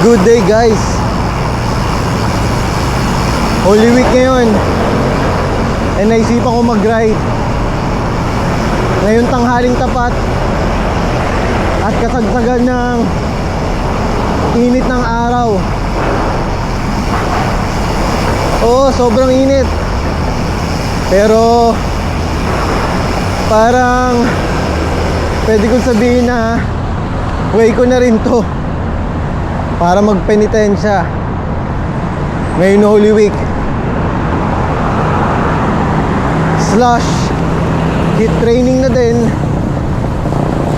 Good day guys. Holy Week ngayon. And naisipan ko mag-ride. Ngayon tanghaling tapat at kasagsagan ng init ng araw. Oo, sobrang init. Pero parang pwede kong sabihin na way ko na rin to para magpenitensya ngayon Holy Week / hit training na din.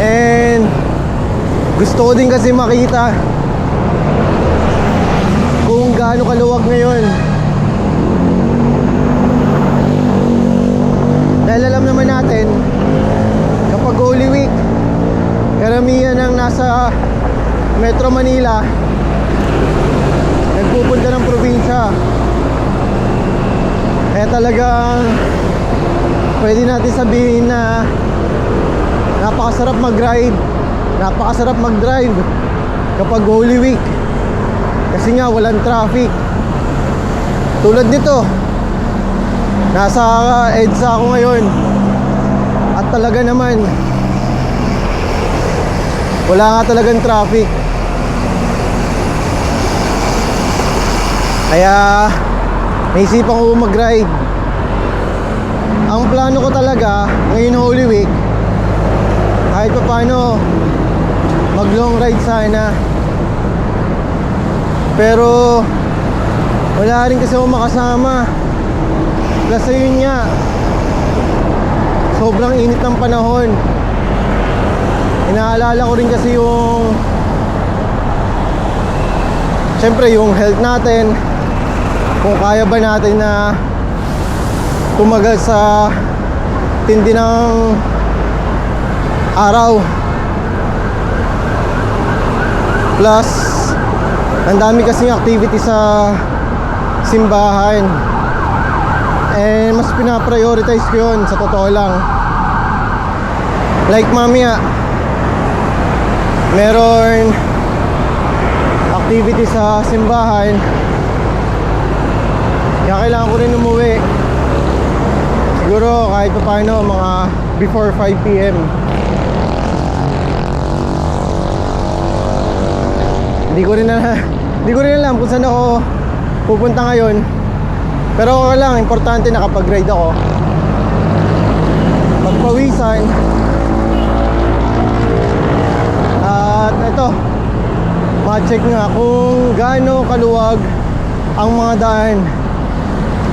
And gusto ko din kasi makita kung gaano kaluwag ngayon, dahil alam naman natin kapag Holy Week karamihan ng nasa Metro Manila nagpupunta ng probinsya. Kaya talagang pwede natin sabihin na napakasarap mag-ride, napakasarap mag-drive kapag Holy Week, kasi nga walang traffic. Tulad nito, nasa EDSA ako ngayon at talaga naman wala nga talagang traffic. Kaya naisipan ko mag-ride. Ang plano ko talaga ngayon Holy Week, kahit pa paano mag long ride sana. Pero wala rin kasi ako makasama. Plus ayun nga, sobrang init ng panahon. Inaalala ko rin kasi yung siyempre yung health natin, kung kaya ba natin na tumagal sa tindi ng araw. Plus ang dami kasing activity sa simbahan, and mas pinaprioritize ko yun sa totoo lang. Like mamaya meron activity sa simbahan, kaya kailangan ko rin umuwi. Siguro kahit pa paano mga before 5 PM. Hindi ko rin alam kung saan ako pupunta ngayon. Pero okay lang, importante nakapag-ride ako. Magpawisan. At ito, ma-check nga kung gaano kaluwag ang mga daan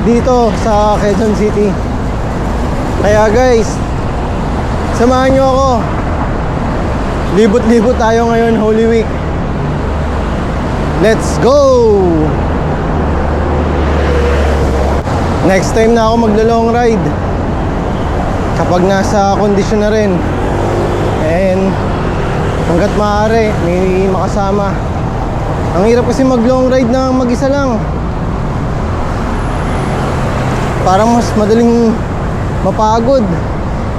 dito sa Quezon City. Kaya guys, samahan nyo ako. Libot-libot tayo ngayon Holy Week. Let's go! Next time na ako maglo-long ride, kapag nasa kondisyon na rin, and hanggat maaari may makasama. Ang hirap kasi mag-long ride na mag-isa lang. Parang mas madaling mapagod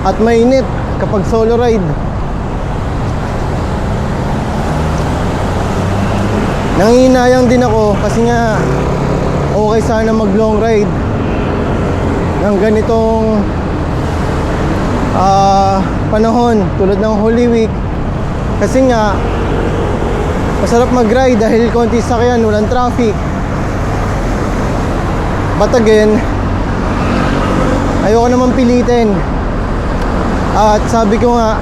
at mainit kapag solo ride. Nangihinayang din ako kasi nga okay sana mag long ride ng ganitong panahon tulad ng Holy Week, kasi nga masarap mag-ride dahil konti sakyan, walang traffic. But again, ayoko naman pilitin. At sabi ko nga,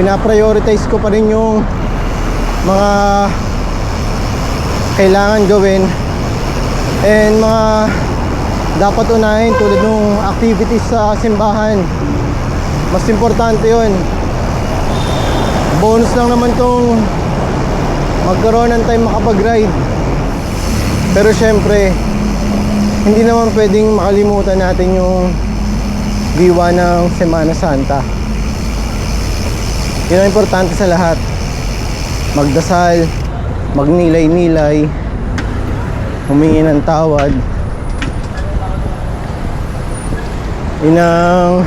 pinaprioritize ko pa rin yung mga kailangan gawin and mga dapat unahin, tulad ng activities sa simbahan. Mas importante yun. Bonus lang naman tong magkaroon ng time makapag-ride. Pero syempre, hindi naman pwedeng makalimutan natin yung diwa ng Semana Santa. Yun ang importante sa lahat. Magdasal, magnilay-nilay, humingi ng tawad. Yun ang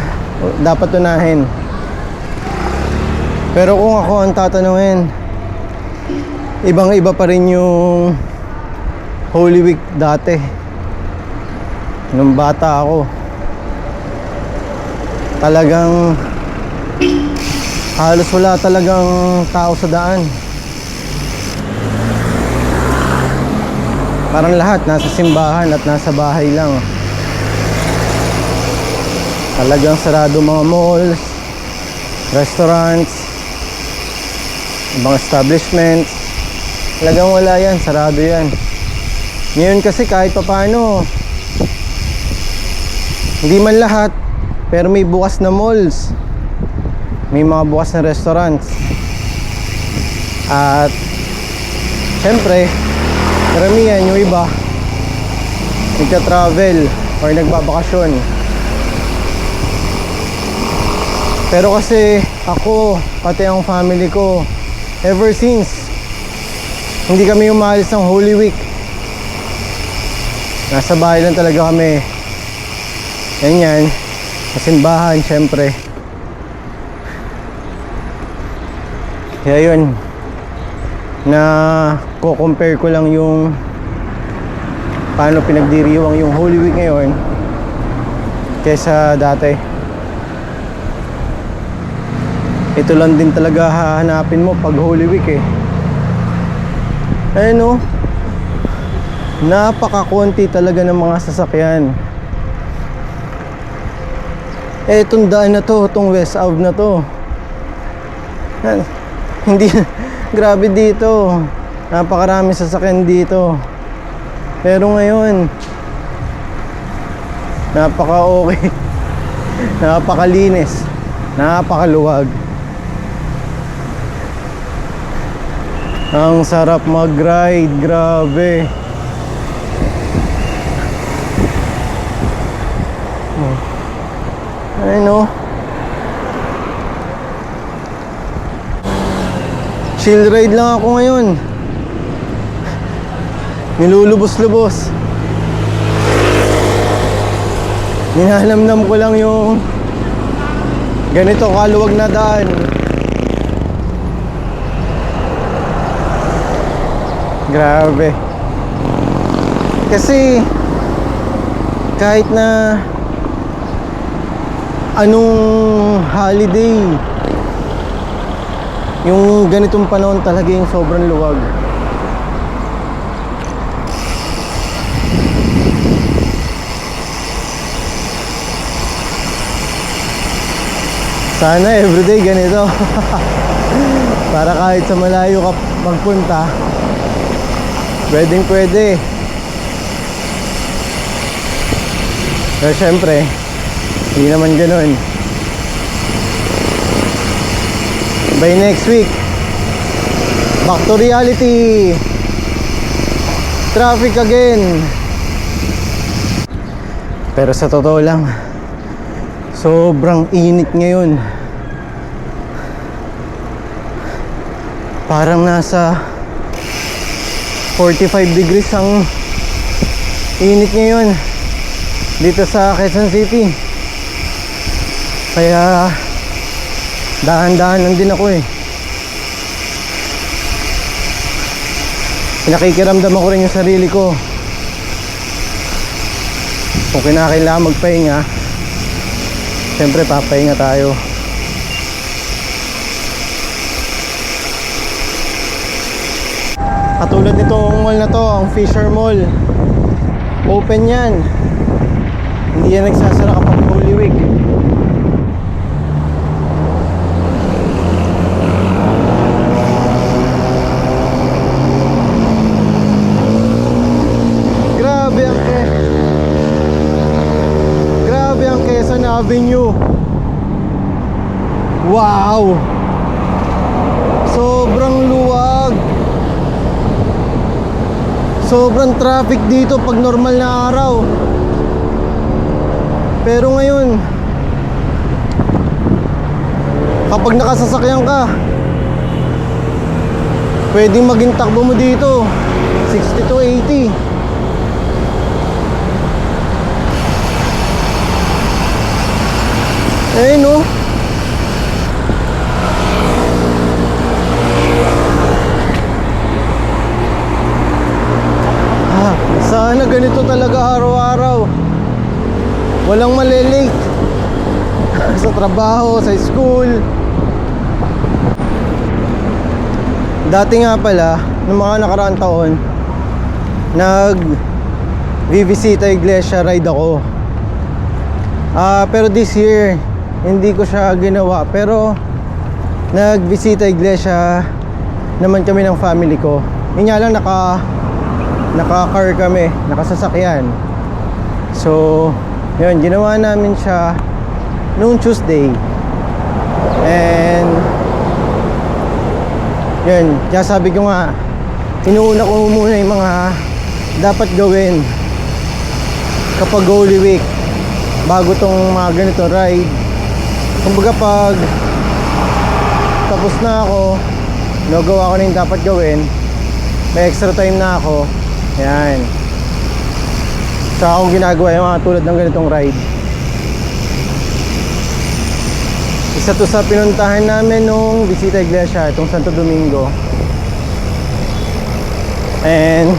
dapat unahin. Pero kung ako ang tatanungin, ibang-iba pa rin yung Holy Week dati. Nung bata ako, talagang halos wala talagang tao sa daan. Parang lahat nasa simbahan at nasa bahay lang. Talagang sarado mga malls, restaurants, ibang establishments. Talagang wala yan, sarado yan. Ngayon kasi kahit papano, hindi man lahat, pero may bukas na malls, may mga bukas na restaurants. At syempre, karamihan yung iba nagka-travel or nagbabakasyon. Pero kasi ako, pati ang family ko, ever since hindi kami umalis ng Holy Week, nasa bahay lang talaga kami. Ganyan, sa simbahan syempre. Kaya yun, na ko-compare ko lang yung paano pinagdiriwang yung Holy Week ngayon kaysa dati. Ito lang din talaga hahanapin mo pag Holy Week eh. Ayun oh, napaka-konti talaga ng mga sasakyan. Eh itong daan na to, itong West Ave na to, hindi grabe dito, napakarami sasakyan dito. Pero ngayon, napaka-okay, napakalinis, napakaluwag. Ang sarap mag-ride, grabe. Ayun oh. Chill ride lang ako ngayon. Nilulubos-lubos. Ninahamnam ko lang yung ganito kaluwag na daan. Grabe. Kasi kahit na anong holiday, yung ganitong panahon talaga yung sobrang luwag. Sana everyday ganito. Para kahit sa malayo ka magpunta, pwedeng pwede. Pero syempre, hindi naman ganun. By next week, back to reality. Traffic again. Pero sa totoo lang, sobrang init ngayon. Parang nasa 45 degrees ang init ngayon dito sa Quezon City. Kaya dahan-dahan lang din ako eh. Pinakikiramdaman ko rin yung sarili ko. Kung kinakailangan magpahinga, siyempre papahinga tayo. Katulad nitong mall na to, ang Fisher Mall, open yan. Hindi yan nagsasara kapag Holy Week. Grabe ang Quezon Avenue. Wow! Sobrang luwag. Sobrang traffic dito pag normal na araw. Pero ngayon, kapag nakasasakyan ka, pwedeng maging takbo mo dito 60 to 80. Eh no, trabaho, sa school. Dati nga pala, nung mga nakaraang taon, nag-vivisita iglesia ride ako. Pero this year, hindi ko siya ginawa. Pero nag-visita iglesia naman kami ng family ko. Yun nga lang, naka-car kami, nakasasakyan. So, yun, ginawa namin siya noong Tuesday. And yun, kaya sabi ko nga, inuuna ko muna yung mga dapat gawin kapag Holy Week bago tong mga ganito ride. Kumbaga pag tapos na ako, nagawa ko na yung dapat gawin, may extra time na ako, ayan, saka akong ginagawa yung mga tulad ng ganitong ride. Isa to sa pinuntahan namin nung bisita iglesia, itong Santo Domingo. And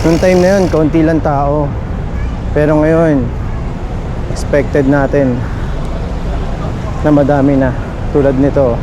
nung time na yun, kaunti lang tao. Pero ngayon, expected natin na madami na, tulad nito.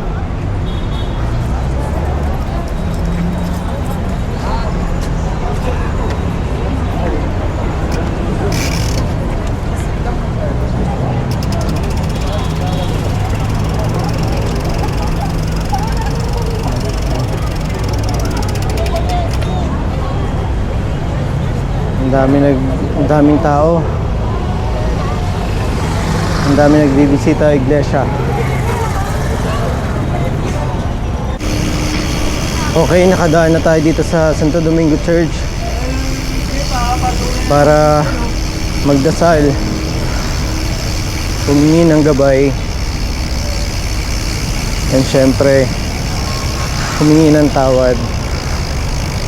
Ang daming tao. Ang daming nagbibisita iglesia. Okay, nakadaan na tayo dito sa Santo Domingo Church para magdasal, humingi ng gabay, and syempre humingi ng tawad.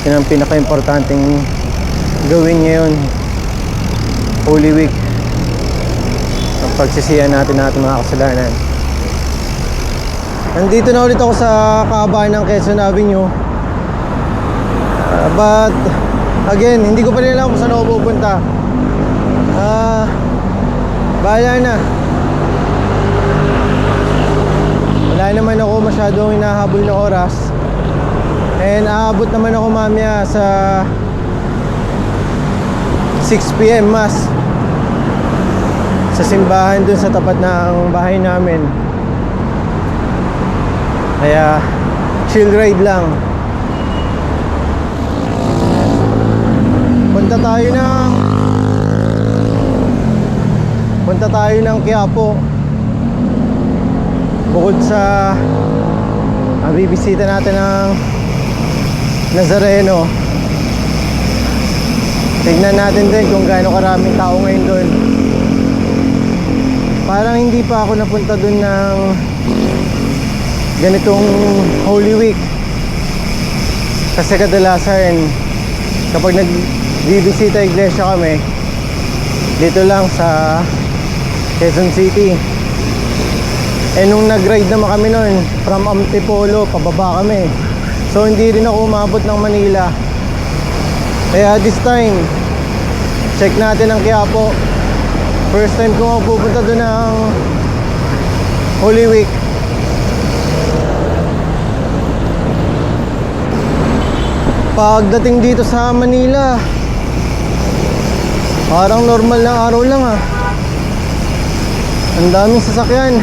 Yan ang pinaka-importanting gawin ngayon, Holy Week, ang pagsisihan natin mga kasalanan. Nandito na ulit ako sa kahabaan ng Quezon Avenue, but again, hindi ko pa rin alam kung saan ako pupunta. Bahala na. Wala naman ako masyadong hinahabol na oras, and aabot naman ako mamaya sa 6 PM mass sa simbahan dun sa tapat ng bahay namin. Kaya chill ride lang. Punta tayo ng Quiapo. Bukod sa bibisita natin ng Nazareno, tignan natin din kung gaano karaming tao ngayon doon. Parang hindi pa ako napunta doon ng ganitong Holy Week. Kasi kadalasan kapag nagbibisita iglesia kami, dito lang sa Quezon City. Eh nung nag-ride naman kami noon from Antipolo, pababa kami. So hindi rin ako umabot ng Manila. Kaya this time, check natin ang Quiapo. First time ko ako pupunta doon ng Holy Week. Pagdating dito sa Manila, parang normal na araw lang ah. Ang daming sasakyan.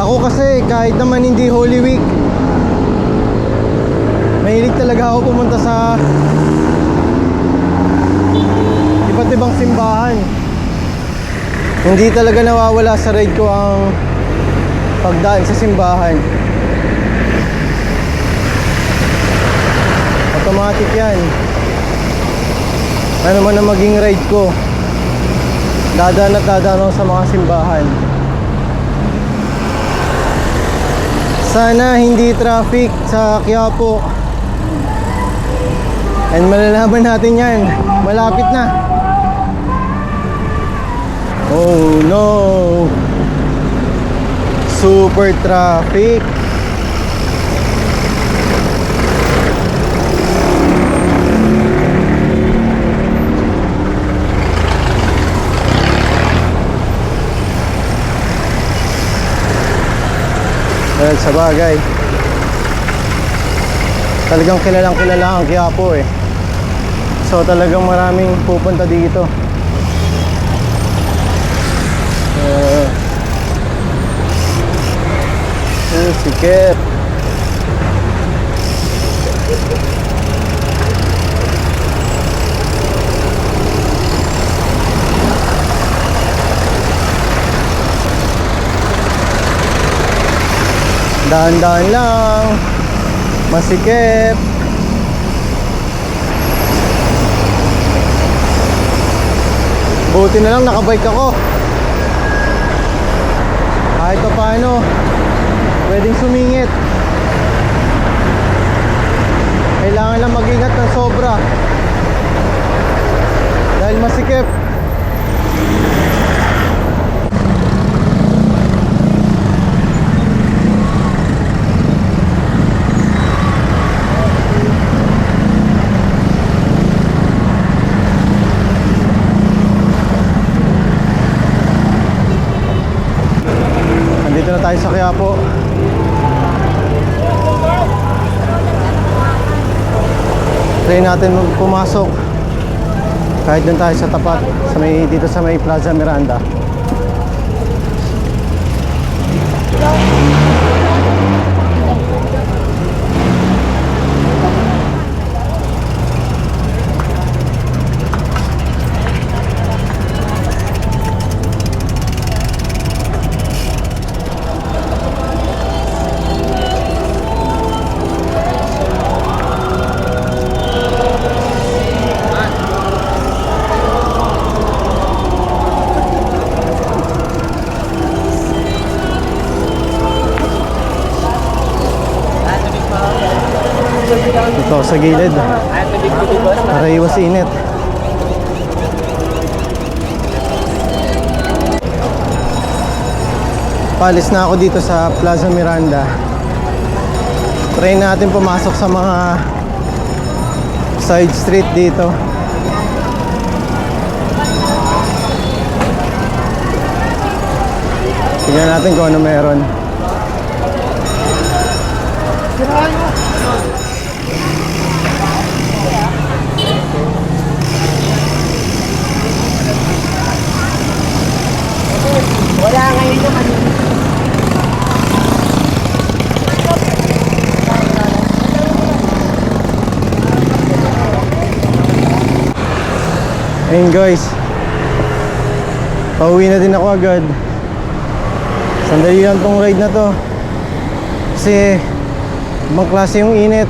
Ako kasi kahit naman hindi Holy Week, mahilig talaga ako pumunta sa iba't ibang simbahan. Hindi talaga nawawala sa ride ko ang pagdaan sa simbahan. Automatic yan. Ano man ang maging ride ko, dadaan at dadaan ako sa mga simbahan. Sana hindi traffic sa Quiapo. And malalaman natin yan, malapit na. Oh no, super traffic. Well, sa bagay, talagang kilalang kilala ang Quiapo eh. So talagang maraming pupunta dito. Sikip. Dahan-dahan lang, masikip. Buti na lang nakabike ako. Kahit pa paano, pwedeng sumingit. Kailangan lang mag-ingat ng sobra dahil masikip. Nandito na tayo sa Quiapo. Try natin pumasok kahit dun tayo sa tapat dito sa may Plaza Miranda. Ito sa gilid para iwas init. Palis na ako dito sa Plaza Miranda. Try natin pumasok sa mga side street dito. Tingnan natin kung ano meron. Wala ngayon naman. Ayun guys, pauwi na din ako agad. Sandali lang tong ride na to kasi ibang klase yung init.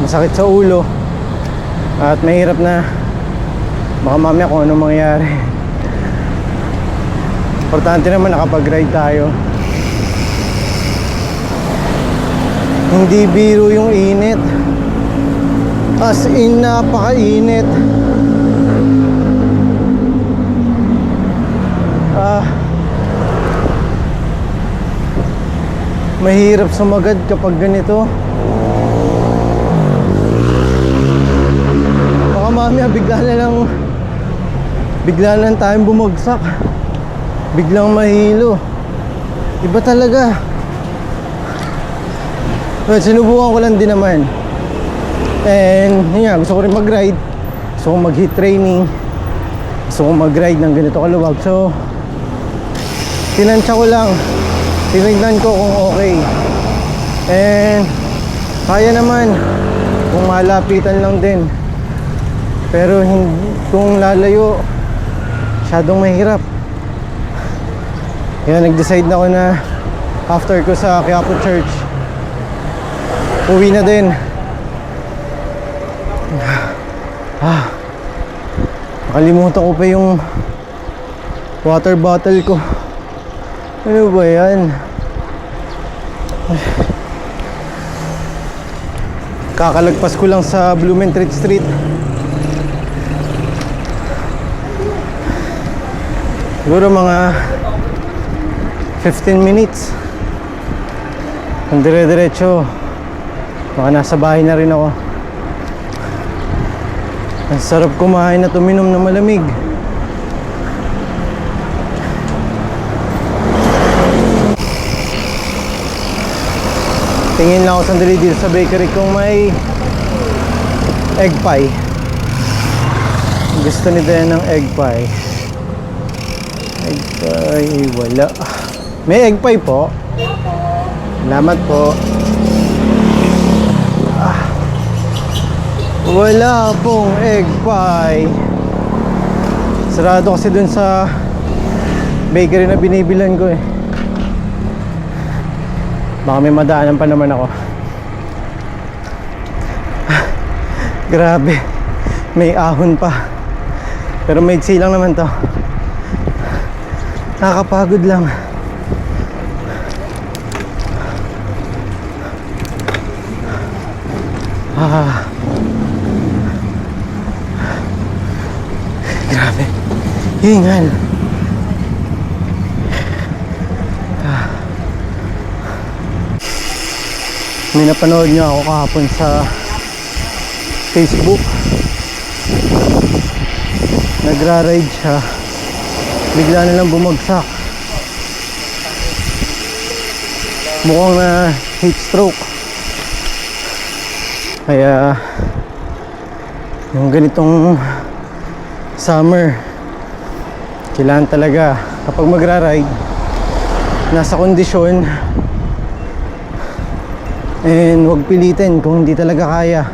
Masakit sa ulo at mahirap na baka mamaya kung anong mangyari. Importante naman nakapag-ride tayo. Hindi biro yung init, as in napakainit. Mahirap sumagad kapag ganito. Baka mamaya bigla lang tayong bumagsak, biglang mahilo. Iba talaga. Well, sinubukan ko lang din naman. And yun nga, gusto ko rin mag-ride. Gusto ko mag-heat training. Gusto ko mag-ride ng ganito kaluwag. So tinansya ko lang, tinignan ko kung okay. And kaya naman kung malapitan lang din. Pero kung lalayo, masyadong mahirap. Kaya nag-decide na ako na after ko sa Quiapo Church, uwi na din. Nakalimutan ko pa yung water bottle ko. Ano ba yan? Kakalagpas ko lang sa Blumentritt Street. Siguro mga 15 minutes. Kung dire-diretso, baka nasa bahay na rin ako. Ang sarap kumain at uminom ng malamig. Tingin lang ako sandali dito sa bakery kung may egg pie. Gusto ni Diane ng egg pie. Egg pie, wala. May egg pie po. Salamat po. Wala pong egg pie. Sarado kasi dun sa bakery na binibilan ko eh. Baka may madaanan pa naman ako. Grabe. May ahon pa. Pero maigsi lang naman to. Nakakapagod lang. Grabe. Hingal. May napanood niyo ako kahapon sa Facebook. Nagra-ride siya. Bigla na lang bumagsak. Mukhang na heat stroke. Kaya yung ganitong summer, kailangan talaga kapag magra-ride nasa kondisyon, and huwag pilitin kung hindi talaga kaya.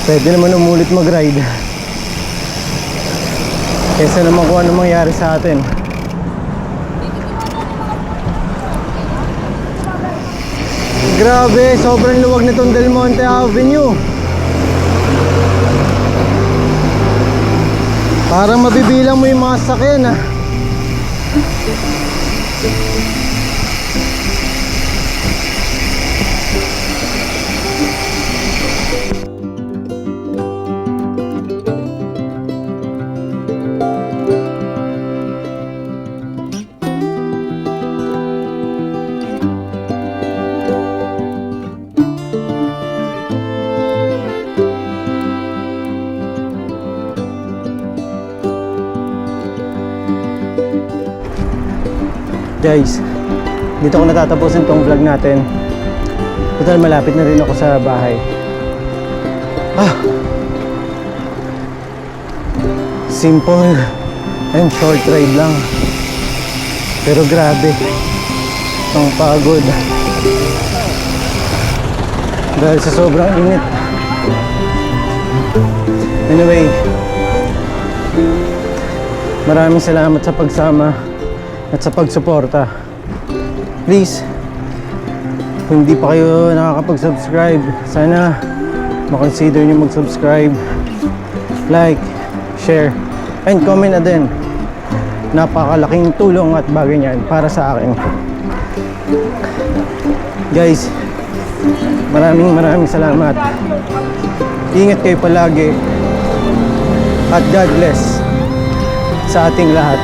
Pwede naman umulit mag-ride kesa naman kung ano mangyari sa atin. Grabe, sobrang luwag nitong Del Monte Avenue. Parang mabibilang mo yung mga sasakyan ah. Guys, dito ko natatapusin tong vlog natin. Total malapit na rin ako sa bahay. Simple and short ride lang. Pero grabe, ang pagod. Dahil sa sobrang init. Anyway, maraming salamat sa pagsama at sa pagsuporta. Please, kung hindi pa kayo nakakapag-subscribe, sana makonsider nyo mag-subscribe, like, share, and comment na din. Napakalaking tulong at bagay niyan para sa akin. Guys, maraming salamat. Ingat kayo palagi at God bless sa ating lahat.